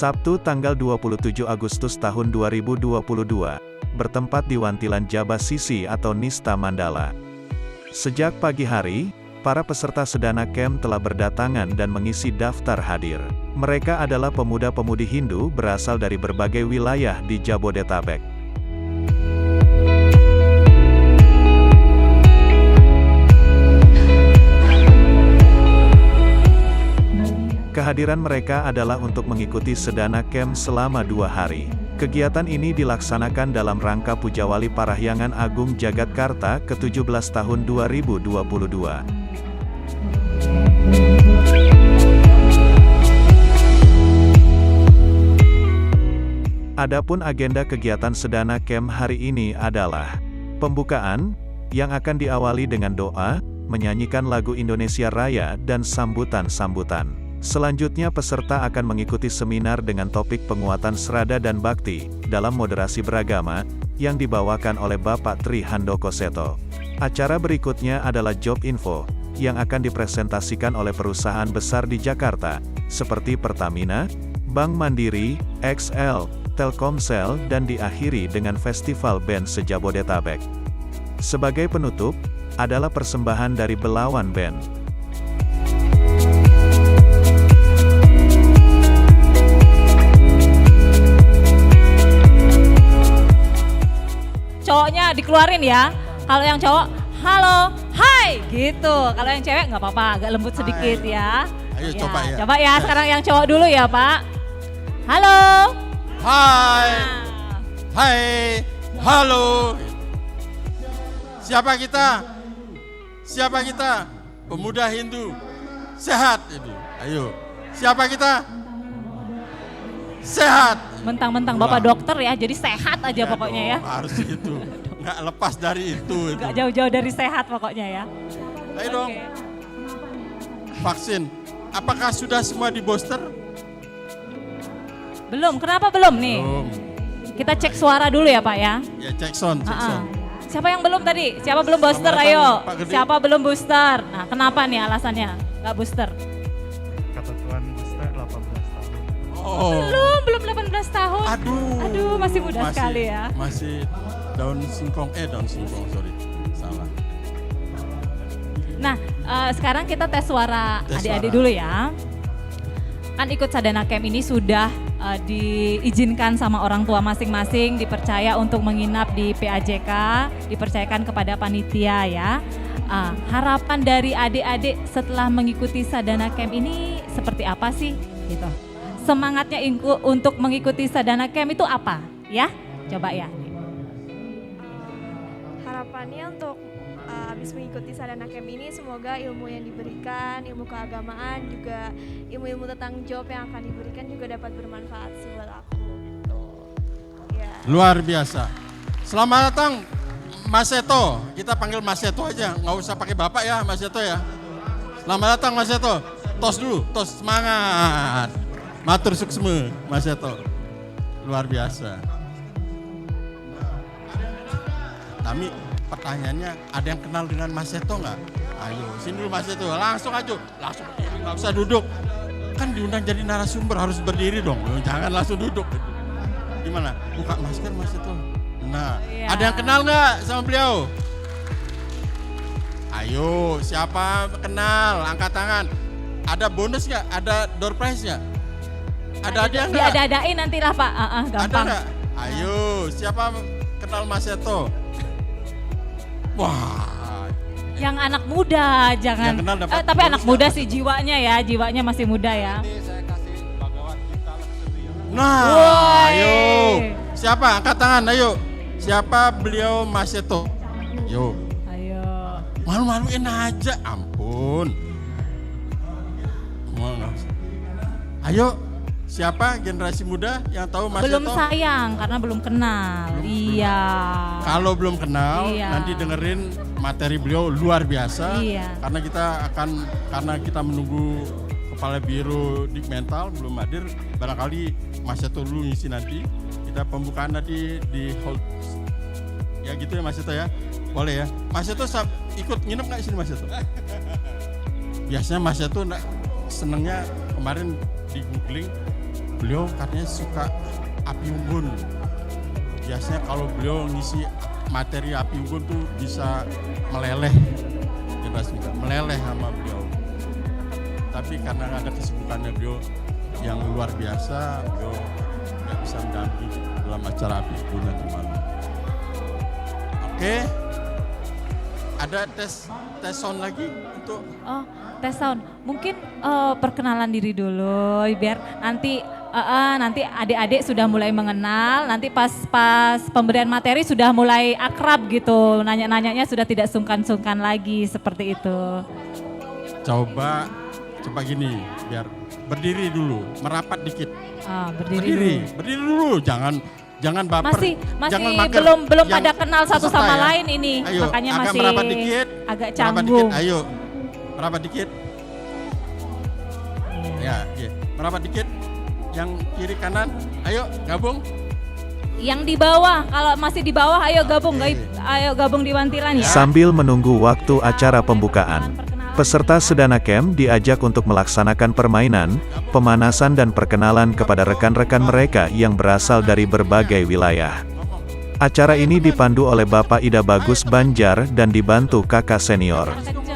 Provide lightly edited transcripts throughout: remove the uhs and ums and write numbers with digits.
Sabtu tanggal 27 Agustus tahun 2022, bertempat di Wantilan Jaba Sisi atau Nista Mandala. Sejak pagi hari, para peserta Sedana Camp telah berdatangan dan mengisi daftar hadir. Mereka adalah pemuda-pemudi Hindu berasal dari berbagai wilayah di Jabodetabek. Kehadiran mereka adalah untuk mengikuti Sedana Camp selama 2 hari. Kegiatan ini dilaksanakan dalam rangka Pujawali Parahyangan Agung Jagatkarta ke-17 tahun 2022. Adapun agenda kegiatan Sedana Camp hari ini adalah pembukaan, yang akan diawali dengan doa, menyanyikan lagu Indonesia Raya dan sambutan-sambutan. Selanjutnya peserta akan mengikuti seminar dengan topik penguatan serada dan bakti, dalam moderasi beragama, yang dibawakan oleh Bapak Tri Handoko Seto. Acara berikutnya adalah Job Info, yang akan dipresentasikan oleh perusahaan besar di Jakarta, seperti Pertamina, Bank Mandiri, XL, Telkomsel dan diakhiri dengan Festival Band se-Jabodetabek. Sebagai penutup, adalah persembahan dari Belawan Band. Cowoknya dikeluarin ya. Kalau yang cowok, halo, hai, gitu. Kalau yang cewek nggak apa-apa, agak lembut sedikit ya. Ayo ya, coba ya. Coba ya, sekarang yang cowok dulu ya Pak. Halo. Hai. Nah. Hai. Halo. Siapa kita? Siapa kita? Pemuda Hindu. Sehat ini. Ayo. Siapa kita? Sehat. Mentang-mentang Bapak dokter ya, jadi sehat aja Ya pokoknya ya. dong, harus itu. Nggak lepas dari itu. Nggak jauh-jauh dari sehat pokoknya ya. Ayo dong. Vaksin. Apakah sudah semua di booster? Belum, kenapa belum nih? Belum. Kita cek suara dulu ya Pak ya. Ya cek sound, cek sound. Siapa yang belum tadi? Siapa belum booster? Selamat datang, Ayo. Pak Gede. Siapa belum booster? Nah, kenapa nih alasannya nggak booster? Ketentuan booster 18 tahun. Oh. Belum 18 tahun. Aduh, masih muda sekali ya. Masih daun singkong, sorry. Salah. Nah, sekarang kita tes suara Tes adik-adik suara. dulu ya. Kan ikut Sadana Camp ini sudah diizinkan sama orang tua masing-masing, dipercaya untuk menginap di PAJK, dipercayakan kepada panitia ya. Harapan dari adik-adik setelah mengikuti Sadana Camp ini seperti apa sih? Gitu. Semangatnya untuk mengikuti Sadana Camp itu apa? Ya, coba ya. Harapannya untuk habis mengikuti Sadana Camp ini semoga ilmu yang diberikan, ilmu keagamaan juga ilmu-ilmu tentang job yang akan diberikan juga dapat bermanfaat sih buat aku gitu. Ya. Luar biasa. Selamat datang Mas Seto. Kita panggil Mas Seto aja, nggak usah pakai Bapak ya Mas Seto ya. Selamat datang Mas Seto. Tos dulu, tos semangat. Matur suksme Mas Seto. Luar biasa. Kami pertanyaannya, ada yang kenal dengan Mas Seto nggak? Ayo, sini dulu Mas Seto, langsung aja, langsung berdiri, nggak usah duduk. Kan diundang jadi narasumber harus berdiri dong, jangan langsung duduk. Gimana? Buka masker Mas Seto. Nah, Iya. ada yang kenal nggak sama beliau? Ayo, siapa kenal? Angkat tangan. Ada bonus nggak? Ada door prize nggak? Ada hadiah nggak? Diada-adain nantilah Pak, Ada gampang. nggak? Ayo, siapa kenal Mas Seto? Wah, Yang anak muda, jangan. Yang kenal dapat Tapi bonus anak nggak? muda sih jiwanya ya, jiwanya masih muda ya. nah, Woi. ayo. Siapa? Angkat tangan, ayo. Siapa beliau Mas Seto? Yo, Ayo. malu-maluin aja, ampun. Ayo, siapa generasi muda yang tahu Mas Belum Seto? sayang karena belum kenal. Iya. Kalau belum kenal, Iya. nanti dengerin materi beliau luar biasa. Iya. Karena kita menunggu Kepala Biro Dik Mental belum hadir, barangkali Mas Seto dulu ngisi nanti. Kita pembukaan nanti di hold. Ya gitu ya Mas Seto ya. Boleh ya. Mas Seto ikut nginep nggak sini Mas Seto? Biasanya Mas Seto senengnya kemarin di googling beliau katanya suka api unggun. Biasanya kalau beliau ngisi materi api unggun tuh bisa meleleh, meleleh sama beliau. Tapi karena ada kesibukannya beliau yang luar biasa, beliau nggak bisa mendampingi dalam acara api unggun nanti malam. Oke, ada tes sound lagi untuk Tes sound. Mungkin perkenalan diri dulu biar nanti adik-adik sudah mulai mengenal, nanti pas pemberian materi sudah mulai akrab gitu, nanya-nanyanya sudah tidak sungkan-sungkan lagi seperti itu. Coba gini, biar berdiri dulu, merapat dikit. Berdiri dulu, jangan baper. Masih jangan mager. belum Yang pada kenal satu peserta sama ya. lain ini, Ayo, makanya agak masih merapat dikit, agak merapat canggung. dikit, ayo, merapat dikit. Ya, merapat dikit. Yang kiri kanan, ayo gabung. Yang di bawah, kalau masih di bawah ayo gabung, ayo gabung di wantilan ya. Sambil menunggu waktu acara pembukaan, peserta Sedana Camp diajak untuk melaksanakan permainan, pemanasan dan perkenalan kepada rekan-rekan mereka yang berasal dari berbagai wilayah. Acara ini dipandu oleh Bapak Ida Bagus Banjar dan dibantu kakak senior.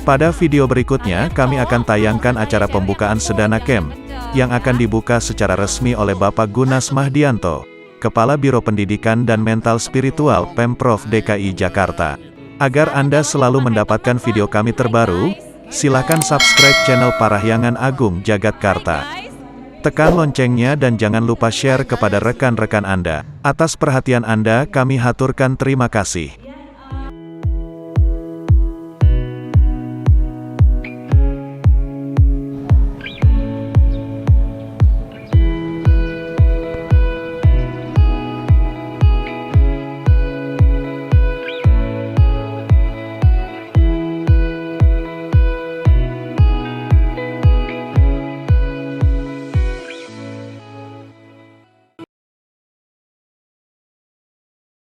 Pada video berikutnya kami akan tayangkan acara pembukaan Sedana Camp, yang akan dibuka secara resmi oleh Bapak Gunas Mahdianto, Kepala Biro Pendidikan dan Mental Spiritual Pemprov DKI Jakarta. Agar Anda selalu mendapatkan video kami terbaru, silakan subscribe channel Parahyangan Agung Jagatkarta. Tekan loncengnya dan jangan lupa share kepada rekan-rekan Anda. Atas perhatian Anda kami haturkan terima kasih.